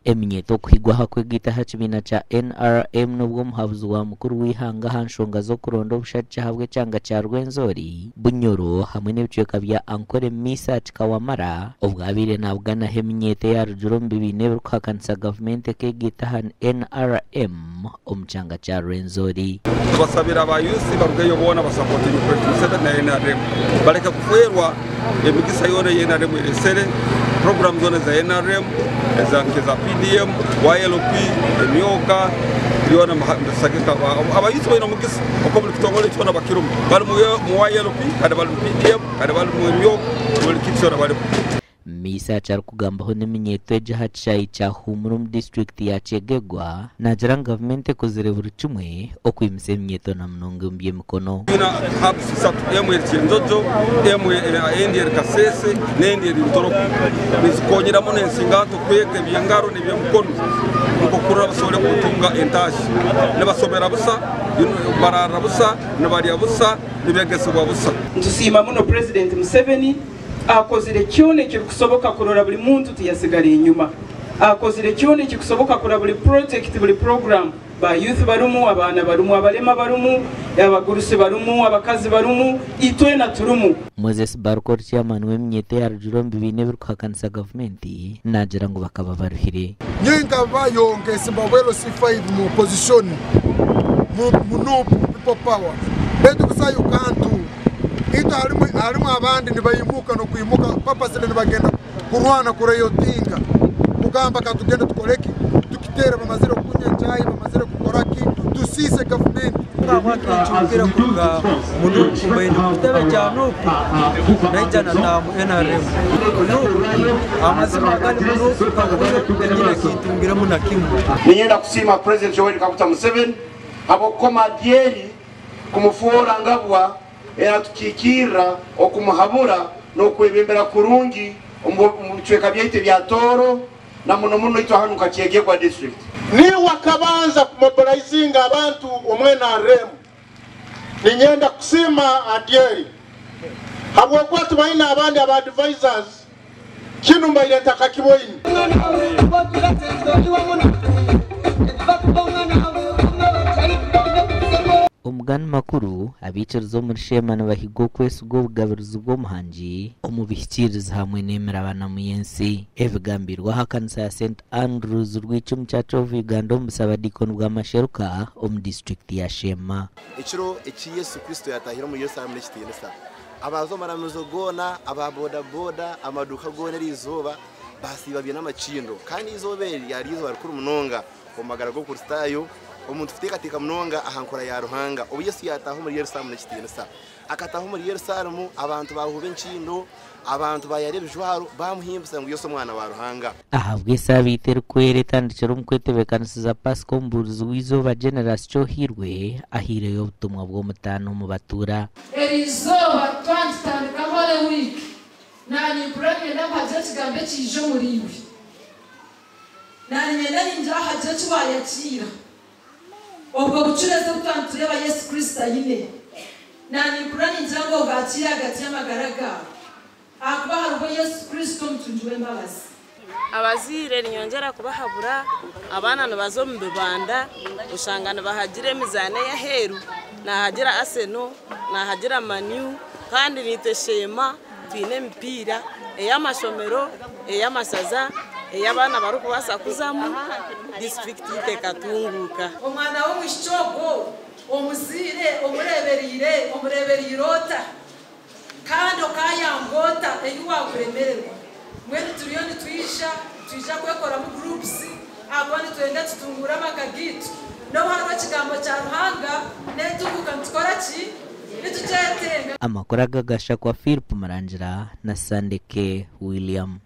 Eminyeto kuhigwa hakwegita hachibina cha NRM nubwo muhabuzi wa mukuru wihanga hanshonga zo kuronda ubushaje habwe cyanga cya Rwenzori Bunyoro hamwe n'ibiceka bya Ankore Misa Kawamara ubwabire nabwana heminyete ya Rujurombi bine rukakansa government kegita han NRM omchanga cya Rwenzori basabira abayusi barugeyo bona basapoti y'ukwetuse na NRM bareka kuferwa emigisa yone ya NRM eresere program zone za NRM za PDM YLP emyoka yona mahasagika abayusi bino mugisa uko muri kitongole cyona bakirumu bali mu YLP kada bali PDM kada bali mu emyoka muri kitshora bali Misa char kugambaho n'eminyeto ejahacayi cya Humurum district ya Chegegwa najara government kozire buri kimwe okwimse eminyeto na mnongo mbiye mikono ina habisa emwe cyendojo emwe endier kasese nendier ntoro bizikonyera mu nensingato kwege byangaro ne byemkono uko kurura basore kutunga entashi ne basobera busa barara busa ne bari busa ne begesebwa busa tusima muno president Museveni akozire cyone kikusoboka kurora buri muntu tuyasigara inyuma akozire cyone kikusoboka kurora buri project buri program ba youth barumu abana barumu abalema barumu abaguruse barumu abakazi barumu itwe na turumu Moses Barkor chairman w'emnyete ya Rujurombi bine birukakansa government nagira ngo bakaba baruhire nyinga bayonge sibawelo C5 mu position mu people power bedu kusayo kantu ito harimo abandi nibayimuka no kuyimuka papa sele nibagenda kurwana kureyotinga kugamba katugenda tukoleki tukitera bamazire kunya chai bamazire kukoraki tusise government bakicukira kuga muno kubaino kutebe cyanuku najana na NRM amazima kandi muno kugira kitungira muna kimwe ninyenda kusima president Yoweri Kaguta Museveni abo komadieri kumufora ngabwa era tukikira okumuhabura no kwebembera kurungi umucweka byaite bya Toro na muno ito hanuka Chegegwa district ni wakabanza kumobilizing abantu omwena remu ninyenda kusima adieri habwo kwa tumaina abandi aba advisors kinumba ile takakiboyini Umugani makuru abicirizo muri shemana bahigo kwese ubwo bugabiruzo bwo muhanji umubishyikiriza hamwe nemera abana mu yensi evugambirwa hakanisa ya St Andrews rw'icumi cya Chove Uganda umusaba dikon bwa masheruka mu district ya Shema Ichiro Yesu Kristo yatahira mu Yerusalemu n'ikitiyesa abazo maramizo gona ababoda boda amaduka gona rizoba basibabye n'amacindo kandi izoberi yarizo barukuru munonga omagara go kurstayo umuntu ufite munonga ahankora ya ruhanga ubu Yesu yataho muri Yerusalemu n'ikitiyesa akataho muri Yerusalemu abantu bahube ncindo abantu bayarebijwaro bamuhimbisa ngo Yesu mwana wa ruhanga ahabwe sabitero kwere tandicero mukwetebekanisiza Pasco Mburuzi w'izoba generation hirwe ahire yo butumwa bwo mutano mu batura erizoba twanditandika hole week nani premier n'abaje kigambe kije muriwe nani nyenda ninjaha je tubayakira ubwo bucureze butandureba Yesu Kristo yine nani kurani njango gakira gati y'amagaraga akuba harubo Yesu Kristo mtunjwe mbabazi abazire nyongera kubahabura abana nabazo mbibanda ushangana bahagire mizane ya heru nahagira Arsenal nahagira Manu kandi niteshema twine mpira eyamashomero eyamasaza eyabana baruko basakuzamu district itekatunguka umwana wo mwishogo omuzire omureberire irota kandi okayangota eyuwa kuremererwa mwe turiyoni twisha kwekora mu groups abone twenda tutungura makagitu no harwa kigambo cya ruhanga netukuka tukora ki nitujetenga amakora gagasha kwa Philip Marangira na Sandeke William